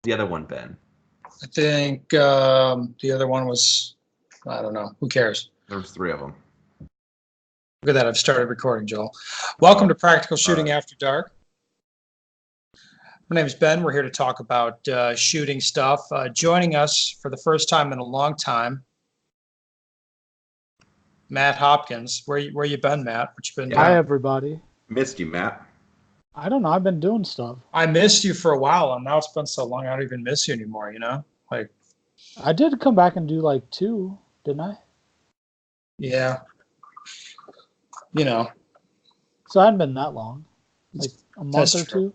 The other one, Ben. I think the other one was, I don't know. Who cares? There was 3 of them. Look at that. I've started recording, Joel. Welcome to Practical Shooting After Dark. My name is Ben. We're here to talk about shooting stuff. Joining us for the first time in a long time, Matt Hopkins. Where you been, Matt? What you been doing? Hi, everybody. Missed you, Matt. I don't know. I've been doing stuff. I missed you for a while, and now it's been so long I don't even miss you anymore, you know? Like, I did come back and do like 2, didn't I? yeah. You know. So I hadn't been that long. Like a month or true. 2.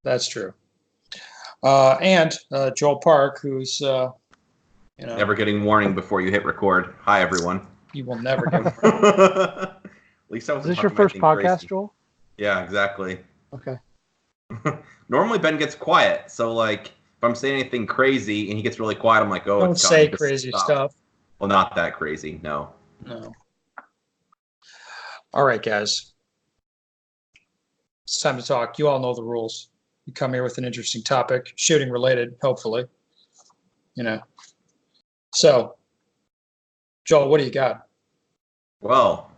That's true. And Joel Park, who's, Never getting warning before you hit record. Hi, everyone. You will never get At least I was. Is this your first podcast, crazy. Joel? Yeah, exactly. Okay. Normally Ben gets quiet, so like if I'm saying anything crazy and he gets really quiet, I'm like, oh, don't say crazy stuff. Well, not that crazy, no. No. All right, guys. It's time to talk. You all know the rules. You come here with an interesting topic, shooting related, hopefully. You know. So, Joel, what do you got? Well,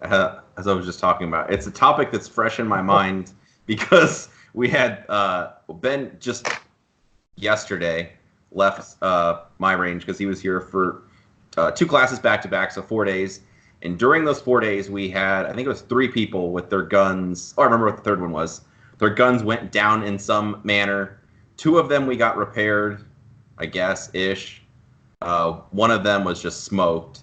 as I was just talking about, it's a topic that's fresh in my mind because we had Ben just yesterday left my range because he was here for 2 classes back to back, so 4 days. And during those 4 days, we had, I think it was 3 people with their guns. Oh, I remember what the third one was. Their guns went down in some manner. 2 of them we got repaired, I guess, ish. One of them was just smoked.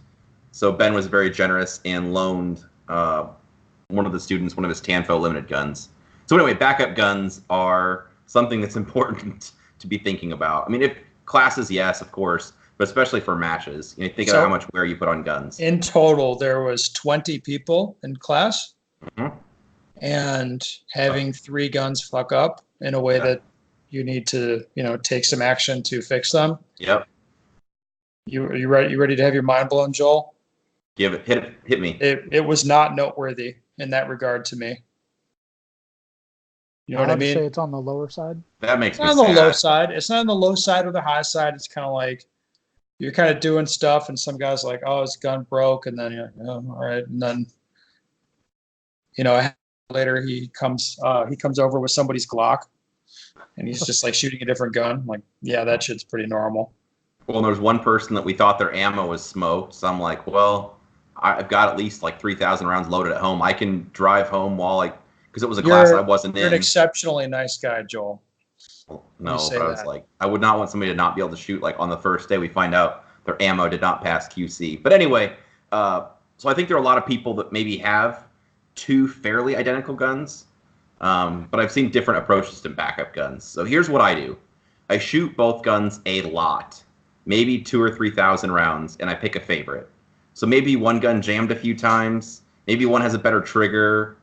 So Ben was very generous and loaned one of the students one of his Tanfo limited guns. So anyway, backup guns are something that's important to be thinking about. I mean, if classes, yes, of course, but especially for matches. You know, think about how much wear you put on guns. In total, there was 20 people in class, and having 3 guns fuck up in a way that you need to, take some action to fix them. Yep. You ready? You ready to have your mind blown, Joel? Hit me. It was not noteworthy in that regard to me. You know what I mean? Say it's on the lower side. That makes me sad. It's not on the low side. It's not on the low side or the high side. It's kind of like you're kind of doing stuff, and some guy's like, "Oh, his gun broke," and then you're like, "Oh, all right." And then, later he comes over with somebody's Glock, and he's just like shooting a different gun. I'm like, yeah, that shit's pretty normal. Well, there's one person that we thought their ammo was smoked, so I'm like, well, I've got at least like 3,000 rounds loaded at home. I can drive home while because it was a class I wasn't in. You're an exceptionally nice guy, Joel. Well, no, but I was like, I would not want somebody to not be able to shoot like on the first day we find out their ammo did not pass QC. But anyway, so I think there are a lot of people that maybe have 2 fairly identical guns, but I've seen different approaches to backup guns. So here's what I do. I shoot both guns a lot, maybe 2,000 or 3,000 rounds, and I pick a favorite. So maybe one gun jammed a few times, maybe one has a better trigger,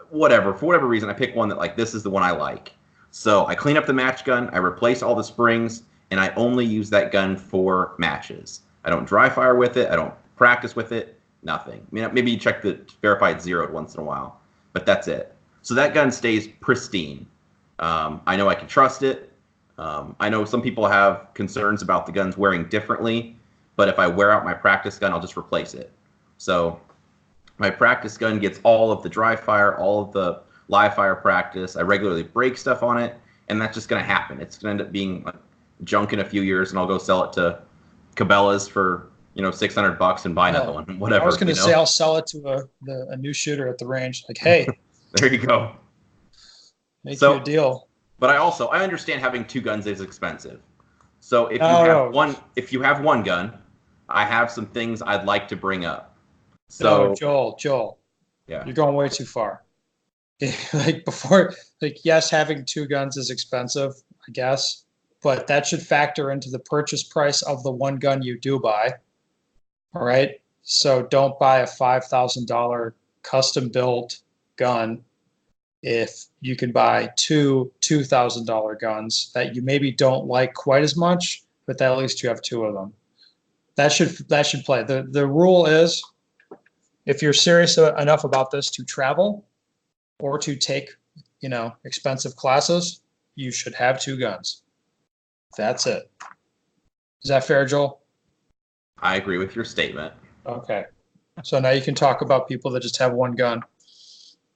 whatever. For whatever reason, I pick one that like, this is the one I like. So I clean up the match gun, I replace all the springs, and I only use that gun for matches. I don't dry fire with it, I don't practice with it, nothing. I mean, maybe you check the verify it's zeroed once in a while, but that's it. So that gun stays pristine. I know I can trust it. I know some people have concerns about the guns wearing differently, but if I wear out my practice gun, I'll just replace it. So my practice gun gets all of the dry fire, all of the live fire practice. I regularly break stuff on it, and that's just going to happen. It's going to end up being like junk in a few years, and I'll go sell it to Cabela's for $600 and buy another one. Whatever. I was going to say I'll sell it to a new shooter at the range. Like, hey, there you go. Make you a deal. But I understand having 2 guns is expensive. So if you have one gun, I have some things I'd like to bring up. So Joel. Yeah. You're going way too far. Yes, having 2 guns is expensive, I guess, but that should factor into the purchase price of the one gun you do buy. All right. So don't buy a $5,000 custom built gun if you can buy 2 $2,000 guns that you maybe don't like quite as much, but that at least you have 2 of them. That should play. The rule is, if you're serious enough about this to travel or to take, expensive classes, you should have 2 guns. That's it. Is that fair, Joel? I agree with your statement. Okay. So now you can talk about people that just have one gun.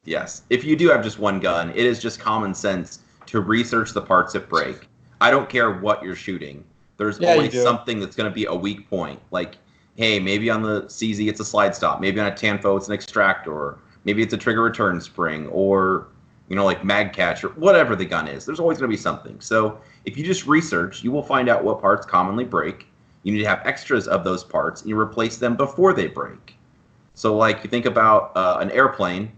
Yes. If you do have just one gun, it is just common sense to research the parts that break. I don't care what you're shooting. There's always something that's going to be a weak point. Like, hey, maybe on the CZ it's a slide stop. Maybe on a Tanfo it's an extractor. Maybe it's a trigger return spring. Or, like mag catch or whatever the gun is. There's always going to be something. So if you just research, you will find out what parts commonly break. You need to have extras of those parts, and you replace them before they break. So, like, you think about an airplane.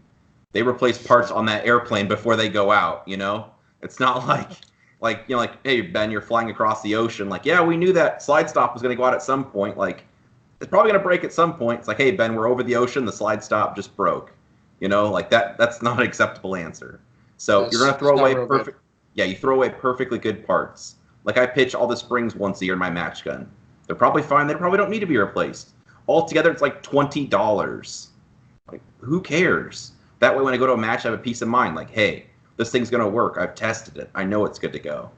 They replace parts on that airplane before they go out, It's not like, hey, Ben, you're flying across the ocean. Like, yeah, we knew that slide stop was going to go out at some point. Like, it's probably going to break at some point. It's like, hey, Ben, we're over the ocean. The slide stop just broke. Like that's not an acceptable answer. So you're going to throw away perfect. Yeah, you throw away perfectly good parts. Like I pitch all the springs once a year in my match gun. They're probably fine. They probably don't need to be replaced. Altogether, it's like $20. Like, who cares? That way, when I go to a match, I have a peace of mind. Like, hey, this thing's going to work. I've tested it. I know it's good to go.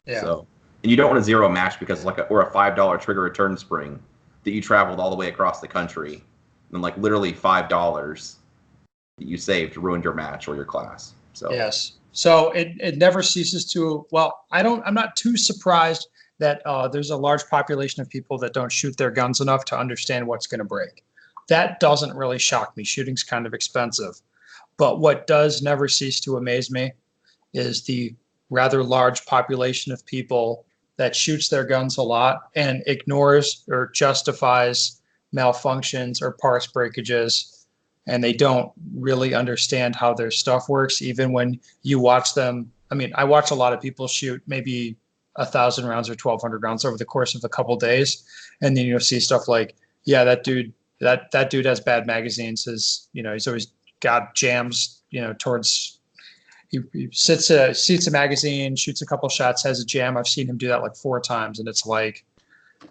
Yeah. So, and you don't want to zero a match because or a $5 trigger return spring that you traveled all the way across the country, and like literally $5 that you saved ruined your match or your class. So yes. So it never ceases to. Well, I'm not too surprised that there's a large population of people that don't shoot their guns enough to understand what's going to break. That doesn't really shock me. Shooting's kind of expensive. But what does never cease to amaze me is the rather large population of people that shoots their guns a lot and ignores or justifies malfunctions or parts breakages, and they don't really understand how their stuff works, even when you watch them. I mean, I watch a lot of people shoot maybe 1,000 rounds or 1,200 rounds over the course of a couple days, and then you'll see stuff like, yeah, that dude has bad magazines. He's always got jams, towards he seats a magazine, shoots a couple shots, has a jam. I've seen him do that like 4 times, and it's like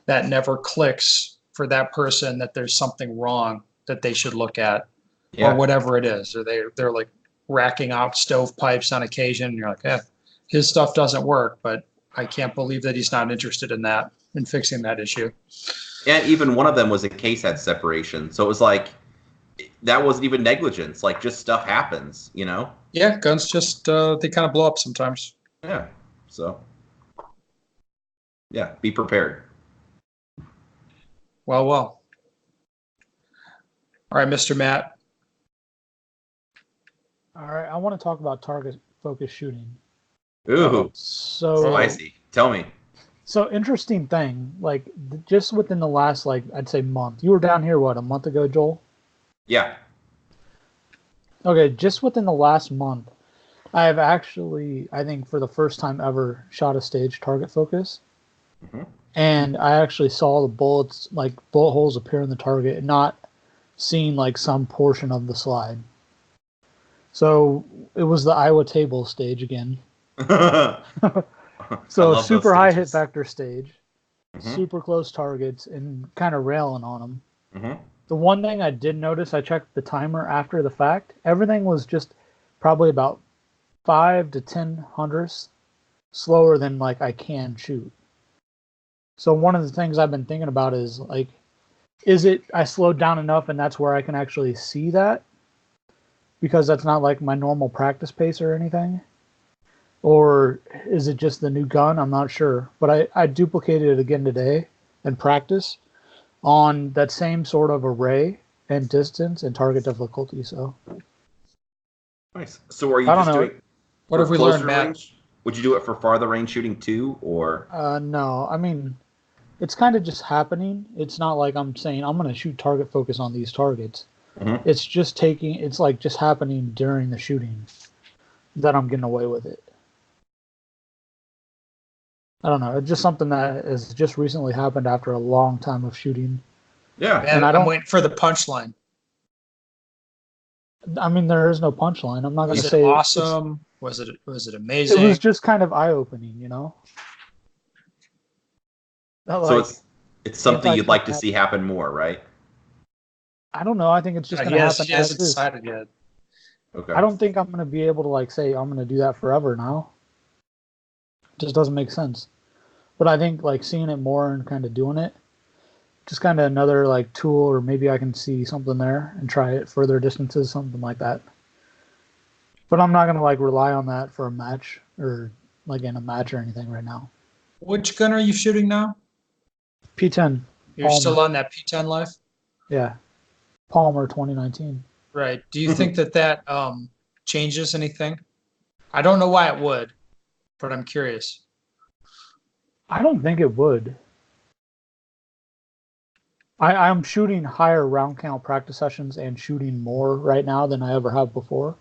that never clicks for that person that there's something wrong that they should look at, or whatever it is, or they're like racking out stovepipes on occasion, and you're like, his stuff doesn't work, but I can't believe that he's not interested in that and fixing that issue. And even one of them was a case head separation, so it was like that wasn't even negligence. Like, just stuff happens, Yeah, guns just they kind of blow up sometimes. Yeah. So, yeah, be prepared. Well. All right, Mr. Matt. All right, I want to talk about target focus shooting. Ooh. So spicy. Tell me. So interesting thing, like just within the last, I'd say month. You were down here, what, a month ago, Joel? Yeah. Okay, just within the last month, I have actually, I think for the first time ever, shot a stage target focus. Mm-hmm. And I actually saw the bullets, bullet holes appear in the target, and not seeing some portion of the slide. So it was the Iowa table stage again. So super high hit vector stage, super close targets, and kind of railing on them. Mm-hmm. The one thing I did notice, I checked the timer after the fact. Everything was just probably about 5 to 10 hundredths slower than I can shoot. So one of the things I've been thinking about is is it I slowed down enough and that's where I can actually see that? Because that's not my normal practice pace or anything. Or is it just the new gun? I'm not sure. But I duplicated it again today in practice on that same sort of array and distance and target difficulty. So nice. So are you just doing what have we learned, Matt? Range? Would you do it for farther range shooting too, or no, I mean it's kind of just happening. It's not like I'm saying I'm going to shoot target focus on these targets. Mm-hmm. It's just just happening during the shooting that I'm getting away with it. I don't know. It's just something that has just recently happened after a long time of shooting. Yeah. And I'm waiting for the punchline. I mean, there is no punchline. I'm not going to say awesome. Was it amazing? It was just kind of eye-opening, So it's something you'd like to see happen more, right? I don't know. I think it's just going to happen. He hasn't decided yet. Okay. I don't think I'm going to be able to say I'm going to do that forever now. It just doesn't make sense. But I think like seeing it more and kind of doing it, just kind of another like tool, or maybe I can see something there and try it further distances, something like that. But I'm not gonna like rely on that for a match or like in a match or anything right now. Which gun are you shooting now? P10. You're Palmer. still on that P10 life? Yeah. Palmer 2019. Right. Do you think that changes anything? I don't know why it would, but I'm curious. I don't think it would. I'm shooting higher round count practice sessions and shooting more right now than I ever have before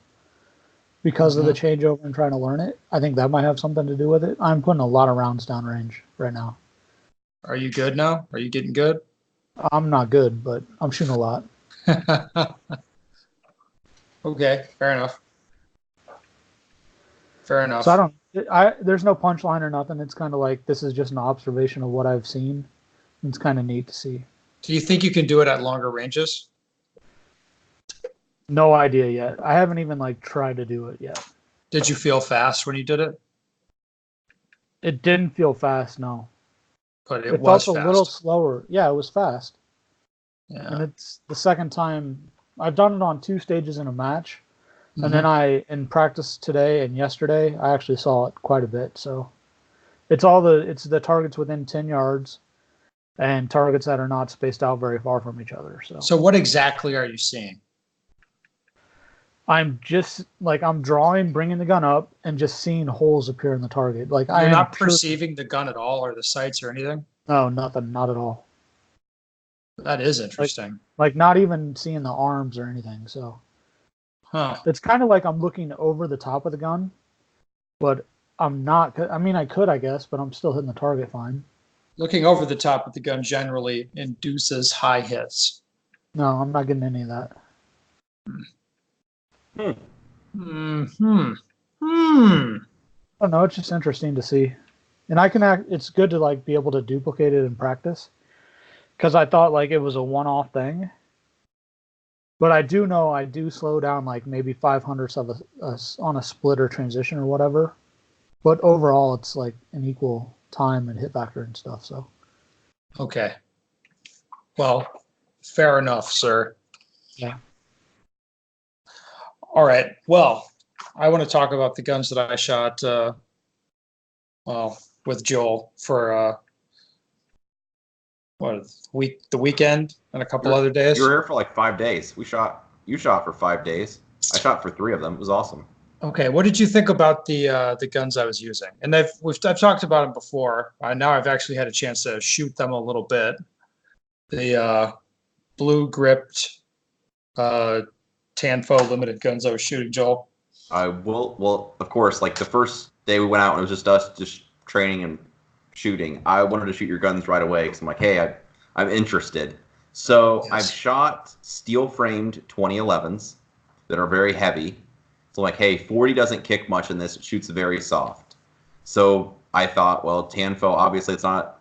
because of the changeover and trying to learn it. I think that might have something to do with it. I'm putting a lot of rounds downrange right now. Are you good now? Are you getting good? I'm not good, but I'm shooting a lot. Okay, fair enough. Fair enough. So there's no punchline or nothing. It's kind of like this is just an observation of what I've seen. It's kind of neat to see. Do you think you can do it at longer ranges? No idea yet. I haven't even like tried to do it yet. Did you feel fast when you did it? It didn't feel fast, no. But it felt a little slower. Yeah, it was fast. Yeah. And it's the second time I've done it on 2 stages in a match. And then in practice today and yesterday, I actually saw it quite a bit. So it's the targets within 10 yards and targets that are not spaced out very far from each other. So what exactly are you seeing? I'm just like, I'm drawing, bringing the gun up and just seeing holes appear in the target. Like you're not perceiving the gun at all or the sights or anything? No, nothing, not at all. That is interesting. Like not even seeing the arms or anything. So it's kind of like I'm looking over the top of the gun, but I'm not. I mean, I could, I guess, but I'm still hitting the target fine. Looking over the top of the gun generally induces high hits. No, I'm not getting any of that. I don't know. It's just interesting to see, and it's good to like be able to duplicate it in practice, because I thought like it was a one-off thing. But I do know I do slow down like maybe 5/100ths of on a split or transition or whatever. But overall, it's like an equal time and hit factor and stuff. So. Okay. Well, fair enough, sir. Yeah. All right. Well, I want to talk about the guns that I shot with Joel for the weekend and a couple other days. You were here for like 5 days. You shot for 5 days. I shot for 3 of them. It was awesome. Okay, what did you think about the guns I was using? And I've talked about them before. Now I've actually had a chance to shoot them a little bit. The blue gripped Tanfo limited guns I was shooting, Joel. I will. Well, of course, like the first day we went out and it was just us just training and shooting. I wanted to shoot your guns right away because I'm like, hey, I'm interested. So yes. I've shot steel framed 2011s that are very heavy. So I'm like, hey, 40 doesn't kick much in this. It shoots very soft. So I thought, well, Tanfo, obviously it's not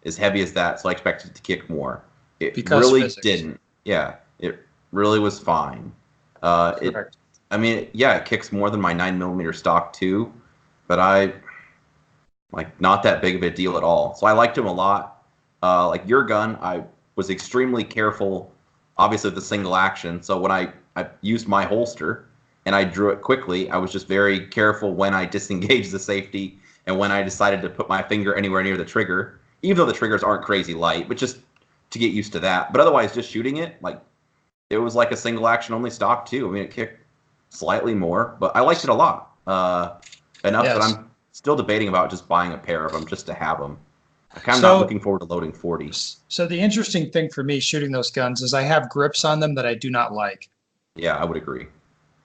as heavy as that, so I expected it to kick more. It really didn't. Yeah, it really was fine. It kicks more than my 9mm stock too, but not that big of a deal at all. So I liked him a lot. Like your gun, I was extremely careful, obviously with the single action. So when I used my holster and I drew it quickly, I was just very careful when I disengaged the safety and when I decided to put my finger anywhere near the trigger, even though the triggers aren't crazy light, but just to get used to that. But otherwise, just shooting it, like it was like a single action only stock too. I mean, it kicked slightly more, but I liked it a lot. Enough that I'm still debating about just buying a pair of them just to have them. I'm kind of not looking forward to loading 40s. So the interesting thing for me shooting those guns is I have grips on them that I do not like. Yeah, I would agree.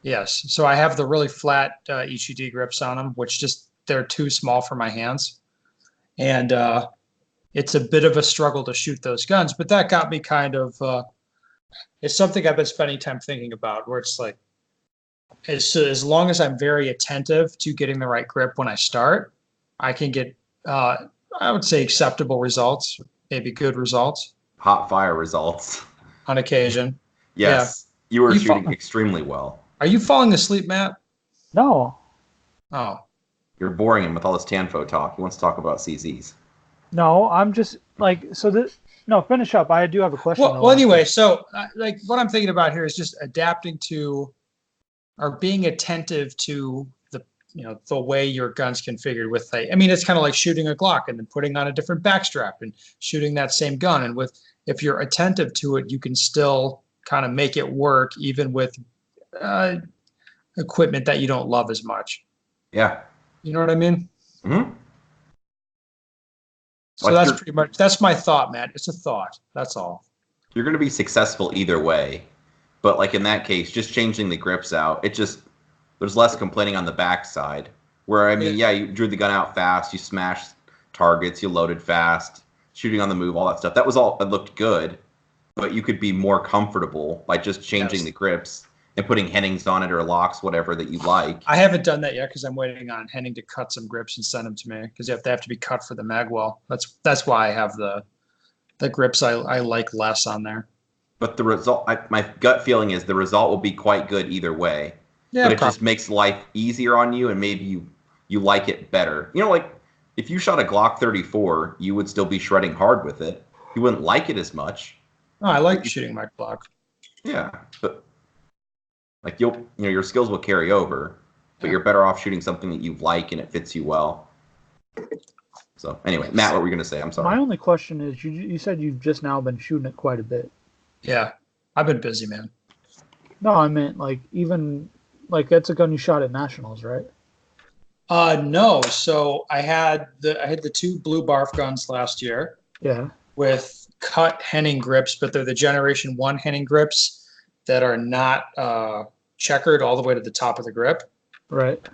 Yes. So I have the really flat HED grips on them, which they're too small for my hands. And it's a bit of a struggle to shoot those guns. But that got me kind of, it's something I've been spending time thinking about, where it's like, as long as I'm very attentive to getting the right grip when I start, I can get, I would say, acceptable results, maybe good results. Hot fire results. On occasion. Yes. Yeah. You were shooting extremely well. Are you falling asleep, Matt? No. Oh. You're boring him with all this Tanfo talk. He wants to talk about CZs. No, I'm just like so. No, finish up. I do have a question. Well, anyway, so like what I'm thinking about here is just adapting to or being attentive to the way your gun's configured with I mean, it's kind of like shooting a Glock and then putting on a different backstrap and shooting that same gun. And if you're attentive to it, you can still kind of make it work even with equipment that you don't love as much. Yeah. You know what I mean? Mm-hmm. So that's pretty much, that's my thought, Matt. It's a thought. That's all. You're going to be successful either way. But like in that case, just changing the grips out, there's less complaining on the backside. Where, I mean, yeah, you drew the gun out fast, you smashed targets, you loaded fast, shooting on the move, all that stuff. That looked good, but you could be more comfortable by just changing the grips and putting Hennings on it or locks, whatever that you like. I haven't done that yet because I'm waiting on Henning to cut some grips and send them to me because they have to be cut for the magwell. That's why I have the grips I like less on there. But the result, my gut feeling is the result will be quite good either way. Yeah, but it just makes life easier on you, and maybe you like it better. You know, like if you shot a Glock 34, you would still be shredding hard with it. You wouldn't like it as much. No, I like shooting my Glock. Yeah, but like your skills will carry over, but you're better off shooting something that you like and it fits you well. So anyway, Matt, what were you gonna say? I'm sorry. My only question is, you said you've just now been shooting it quite a bit. Yeah, I've been busy, man. No, I meant like even. Like that's a gun you shot at nationals, right? No. So I had the two blue barf guns last year. Yeah. With cut Henning grips, but they're the Generation 1 Henning grips that are not checkered all the way to the top of the grip. Right.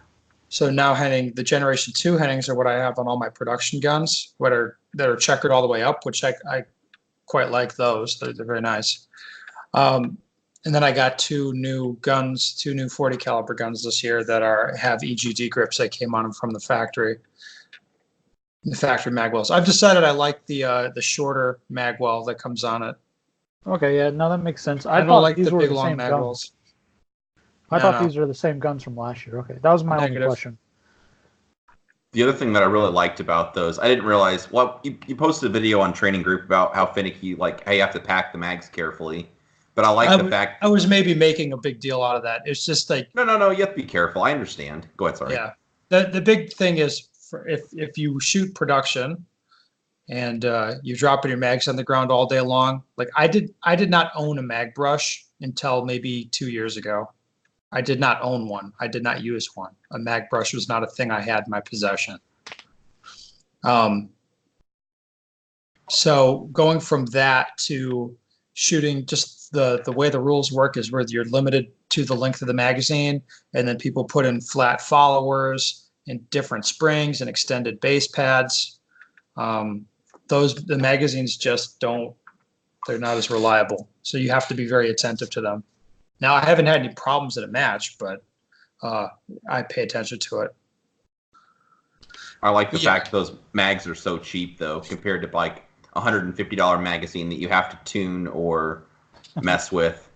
So now the Generation 2 Hennings are what I have on all my production guns, that are checkered all the way up, which I quite like those. They're very nice. And then I got two new 40 caliber guns this year that have EGD grips that came on them from the factory magwells. I've decided I like the shorter magwell that comes on it. Okay, yeah, no, that makes sense. I don't like the big long magwells. I thought these were the same guns from last year. Okay, that was my only question. The other thing that I really liked about those, I didn't realize. Well, you posted a video on Training Group about how finicky, like how you have to pack the mags carefully. But I like the fact I was maybe making a big deal out of that. It's just like no, you have to be careful. I understand. Go ahead, sorry. Yeah, the big thing is if you shoot production and you're dropping your mags on the ground all day long. Like I did not own a mag brush until maybe 2 years ago. I did not own one. I did not use one. A mag brush was not a thing I had in my possession. So going from that to shooting, just the way the rules work is where you're limited to the length of the magazine, and then people put in flat followers and different springs and extended base pads. The magazines just they're not as reliable. So you have to be very attentive to them. Now, I haven't had any problems at a match, but I pay attention to it. I like the fact those mags are so cheap, though, compared to like $150 magazine that you have to tune or mess with.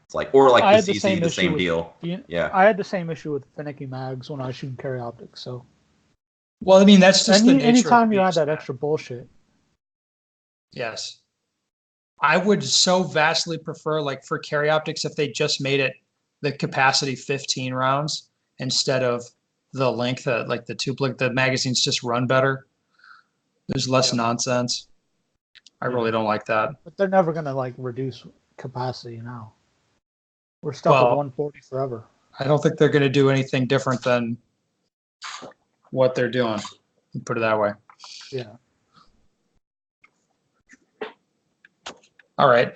It's like, or like the CZ, the same deal. Yeah. I had the same issue with finicky mags when I was shooting carry optics. So, well, I mean, that's just the nature anytime you add that extra bullshit. Yes. I would so vastly prefer, like for carry optics, if they just made it the capacity 15 rounds instead of the length, like the magazines just run better. There's less nonsense. I really don't like that. But they're never going to like reduce capacity now. We're stuck at 140 forever. I don't think they're going to do anything different than what they're doing. Put it that way. Yeah. All right.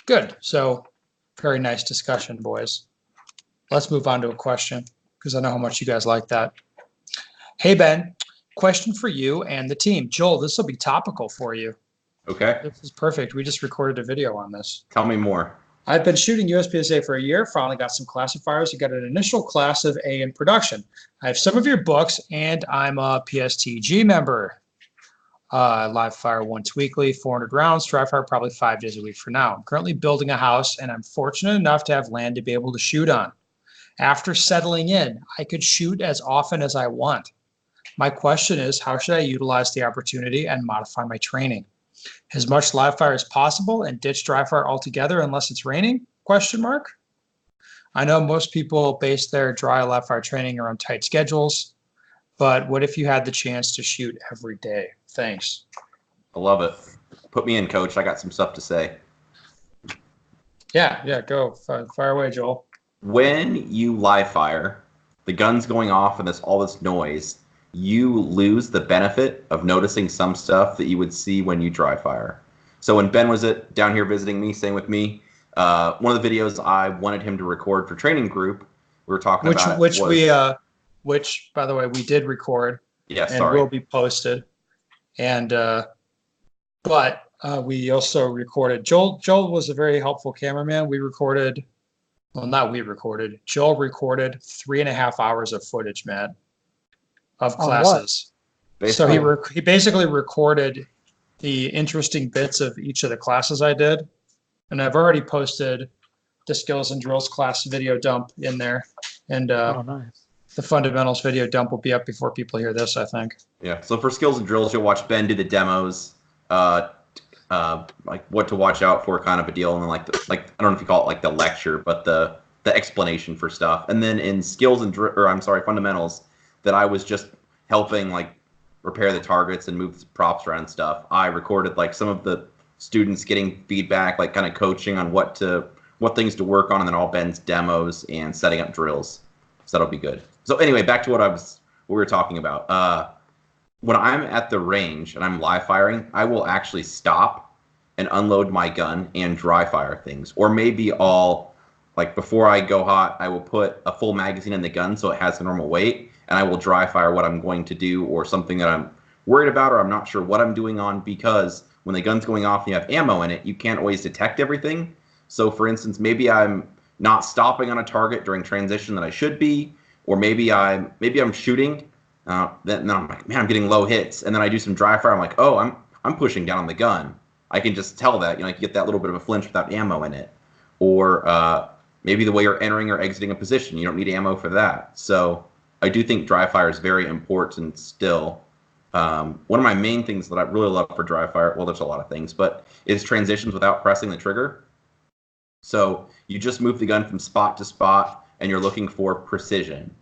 Good. So very nice discussion, boys. Let's move on to a question because I know how much you guys like that. Hey, Ben, question for you and the team. Joel, this will be topical for you. Okay. This is perfect. We just recorded a video on this. Tell me more. I've been shooting USPSA for a year, finally got some classifiers. You got an initial class of A in production. I have some of your books, and I'm a PSTG member. Live fire once weekly, 400 rounds, dry fire probably 5 days a week for now. I'm currently building a house, and I'm fortunate enough to have land to be able to shoot on. After settling in, I could shoot as often as I want. My question is, how should I utilize the opportunity and modify my training? As much live fire as possible and ditch dry fire altogether unless it's raining? Question mark. I know most people base their dry live fire training around tight schedules, but what if you had the chance to shoot every day? Thanks. I love it. Put me in, coach. I got some stuff to say. Yeah, go. Fire away, Joel. When you live fire, the gun's going off and all this noise, you lose the benefit of noticing some stuff that you would see when you dry fire. So when Ben was down here visiting me, staying with me, one of the videos I wanted him to record for training group, we were talking about which by the way we did record. Yeah, and will be posted. And but we also recorded. Joel was a very helpful cameraman. Joel recorded 3.5 hours of footage, Matt, of classes. So he basically recorded the interesting bits of each of the classes I did. And I've already posted the skills and drills class video dump in there. And nice. The fundamentals video dump will be up before people hear this, I think. Yeah. So for skills and drills, you'll watch Ben do the demos, like what to watch out for, kind of a deal, and then like I don't know if you call it like the lecture, but the explanation for stuff. And then in skills and fundamentals, that I was just helping like repair the targets and move props around and stuff. I recorded like some of the students getting feedback, like kind of coaching on what things to work on, and then all Ben's demos and setting up drills. So that'll be good. So anyway, back to what we were talking about. When I'm at the range and I'm live firing, I will actually stop and unload my gun and dry fire things. Or maybe before I go hot, I will put a full magazine in the gun so it has the normal weight, and I will dry fire what I'm going to do or something that I'm worried about or I'm not sure what I'm doing on, because when the gun's going off and you have ammo in it, you can't always detect everything. So for instance, maybe I'm not stopping on a target during transition that I should be, or maybe I'm shooting. Then I'm like, man, I'm getting low hits, and then I do some dry fire. I'm like, oh, I'm pushing down on the gun. I can just tell that, you get that little bit of a flinch without ammo in it, or maybe the way you're entering or exiting a position, you don't need ammo for that. So I do think dry fire is very important still. One of my main things that I really love for dry fire, well, there's a lot of things, but is transitions without pressing the trigger. So you just move the gun from spot to spot, and you're looking for precision.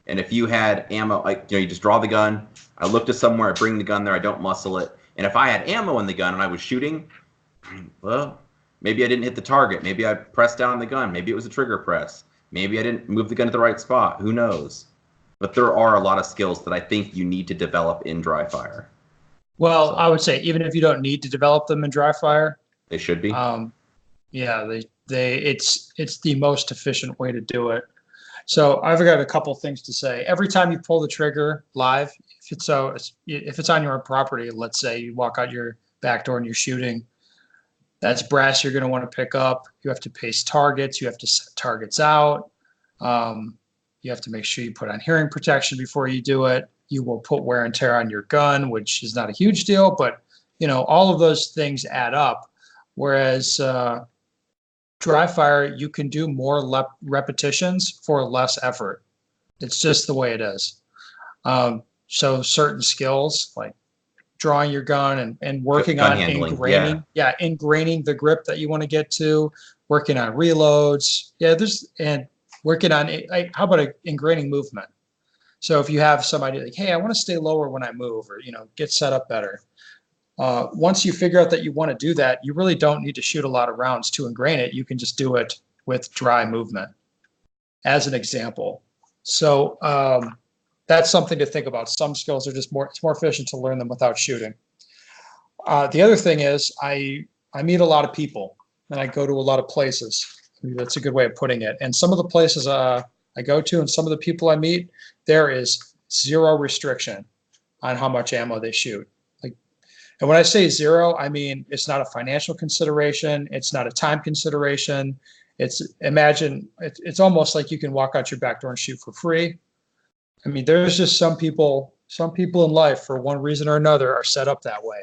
And if you had ammo, you just draw the gun, I look to somewhere, I bring the gun there, I don't muscle it. And if I had ammo in the gun and I was shooting, well, maybe I didn't hit the target. Maybe I pressed down on the gun. Maybe it was a trigger press. Maybe I didn't move the gun to the right spot. Who knows? But there are a lot of skills that I think you need to develop in dry fire. Well, I would say even if you don't need to develop them in dry fire, they should be. It's the most efficient way to do it. So I've got a couple things to say. Every time you pull the trigger live, if it's on your own property, let's say you walk out your back door and you're shooting, that's brass you're going to want to pick up. You have to pace targets. You have to set targets out. You have to make sure you put on hearing protection before you do it. You will put wear and tear on your gun, which is not a huge deal, but all of those things add up. Whereas dry fire, you can do more repetitions for less effort. It's just the way it is. So certain skills like drawing your gun and working on ingraining, ingraining the grip that you want to get to, working on reloads. And working on how about ingraining movement? So if you have somebody like, hey, I want to stay lower when I move, or get set up better. Once you figure out that you want to do that, you really don't need to shoot a lot of rounds to ingrain it. You can just do it with dry movement, as an example. So that's something to think about. Some skills are just it's more efficient to learn them without shooting. The other thing is I meet a lot of people and I go to a lot of places. That's a good way of putting it. And some of the places I go to and some of the people I meet, there is zero restriction on how much ammo they shoot. And when I say zero, I mean it's not a financial consideration. It's not a time consideration. It's almost like you can walk out your back door and shoot for free. I mean, there's just some people in life, for one reason or another, are set up that way.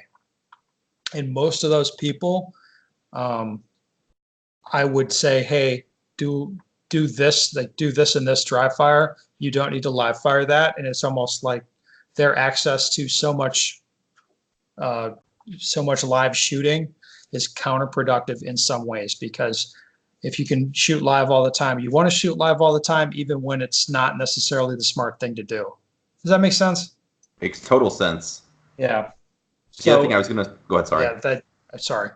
And most of those people, I would say, hey, do this and this dry fire. You don't need to live fire that. And it's almost like their access to so much live shooting is counterproductive in some ways, because if you can shoot live all the time, you want to shoot live all the time, even when it's not necessarily the smart thing to do. Does that make sense? Makes total sense. Yeah. The other thing I was going to go ahead. Sorry. Yeah. Sorry.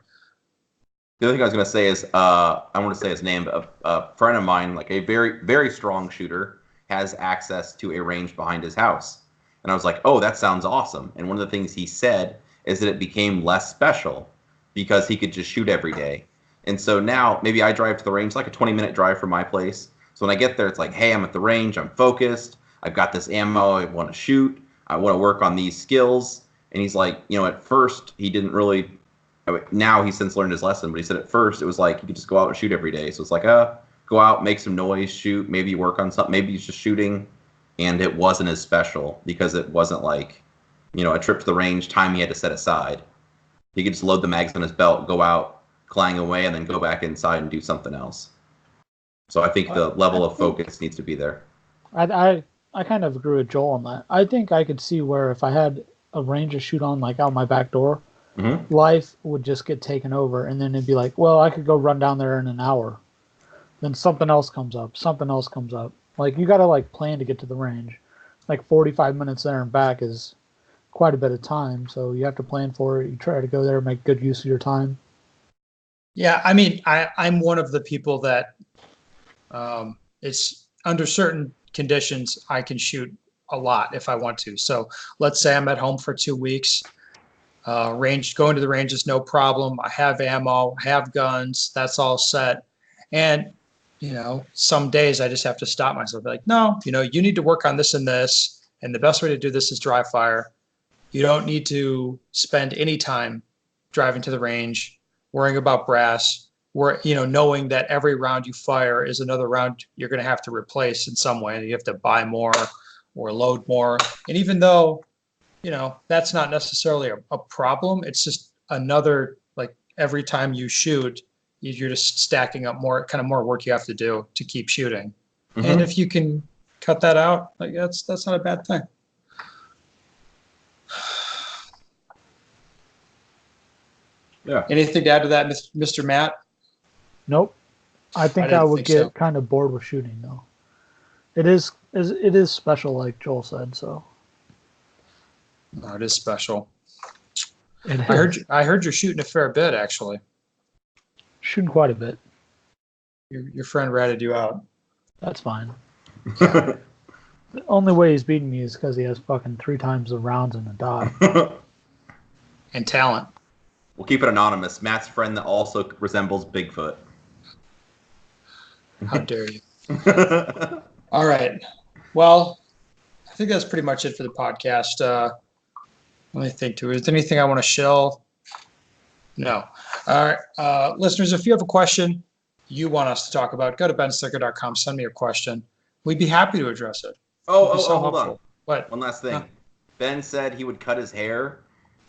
The other thing I was going to say is, I want to say his name. A friend of mine, like a very, very strong shooter, has access to a range behind his house. And I was like, oh, that sounds awesome. And one of the things he said is that it became less special because he could just shoot every day. And so now maybe I drive to the range, like a 20-minute drive from my place. So when I get there, it's like, hey, I'm at the range. I'm focused. I've got this ammo I want to shoot. I want to work on these skills. And he's like, at first he didn't really, now he's since learned his lesson, but he said at first it was like you could just go out and shoot every day. So it's like, go out, make some noise, shoot, maybe work on something. Maybe he's just shooting. And it wasn't as special because it wasn't like, a trip to the range, time he had to set aside. He could just load the mags on his belt, go out, clang away, and then go back inside and do something else. So I think the level of focus needs to be there. I kind of agree with Joel on that. I think I could see where if I had a range to shoot on, like out my back door, life would just get taken over, and then it'd be like, well, I could go run down there in an hour. Then something else comes up. Like, you got to, plan to get to the range. Like, 45 minutes there and back is quite a bit of time, so you have to plan for it. You try to go there and make good use of your time. Yeah, I mean, I'm one of the people that it's under certain conditions, I can shoot a lot if I want to. So let's say I'm at home for 2 weeks. Going to the range is no problem. I have ammo, have guns, that's all set. And some days I just have to stop myself. Be like, no, you need to work on this and this. And the best way to do this is dry fire. You don't need to spend any time driving to the range, worrying about brass, knowing that every round you fire is another round you're going to have to replace in some way. And you have to buy more or load more. And even though, that's not necessarily a problem, it's just another, like, every time you shoot, you're just stacking up more work you have to do to keep shooting. Mm-hmm. And if you can cut that out, like, that's not a bad thing. Yeah. Anything to add to that, Mr. Matt? Nope. I think I would get kind of bored with shooting, though. It is special, like Joel said. So. No, it is special. I heard you're shooting a fair bit, actually. Shooting quite a bit. Your friend ratted you out. That's fine. The only way he's beating me is because he has fucking 3 times the rounds in a dot. And talent. We'll keep it anonymous. Matt's friend that also resembles Bigfoot. How dare you? All right. Well, I think that's pretty much it for the podcast. Let me think too. Is there anything I want to shill? No. All right. Listeners, if you have a question you want us to talk about, go to bensticker.com, send me a question. We'd be happy to address it. Hold on. What? One last thing. Ben said he would cut his hair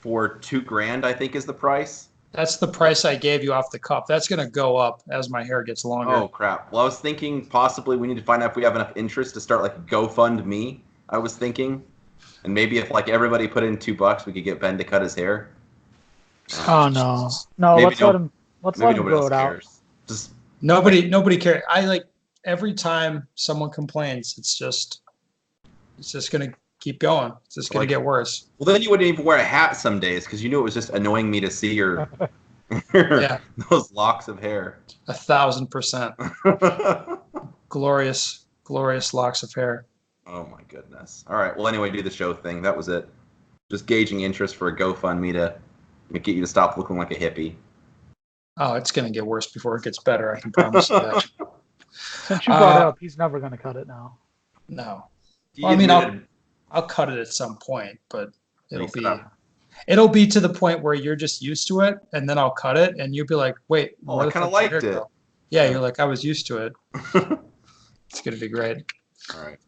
for $2,000, I think is the price. That's the price I gave you off the cuff. That's going to go up as my hair gets longer. Oh, crap. Well, I was thinking possibly we need to find out if we have enough interest to start, like, GoFundMe, I was thinking. And maybe if, like, everybody put in $2, we could get Ben to cut his hair. Oh, no. No, let's let him grow it out. Just Nobody cares. Every time someone complains, it's just going to keep going. It's just going to get worse. Well, then you wouldn't even wear a hat some days because you knew it was just annoying me to see your those locks of hair. 1,000%. Glorious locks of hair. Oh my goodness. All right. Well, anyway, do the show thing. That was it. Just gauging interest for a GoFundMe to get you to stop looking like a hippie. Oh, it's going to get worse before it gets better. I can promise you that. Since you brought it up, he's never going to cut it now. No. Well, I mean, I'll cut it at some point, but it'll be to the point where you're just used to it, and then I'll cut it, and you'll be like, wait. Oh, I kind of liked it. Yeah, you're like, I was used to it. It's going to be great. All right.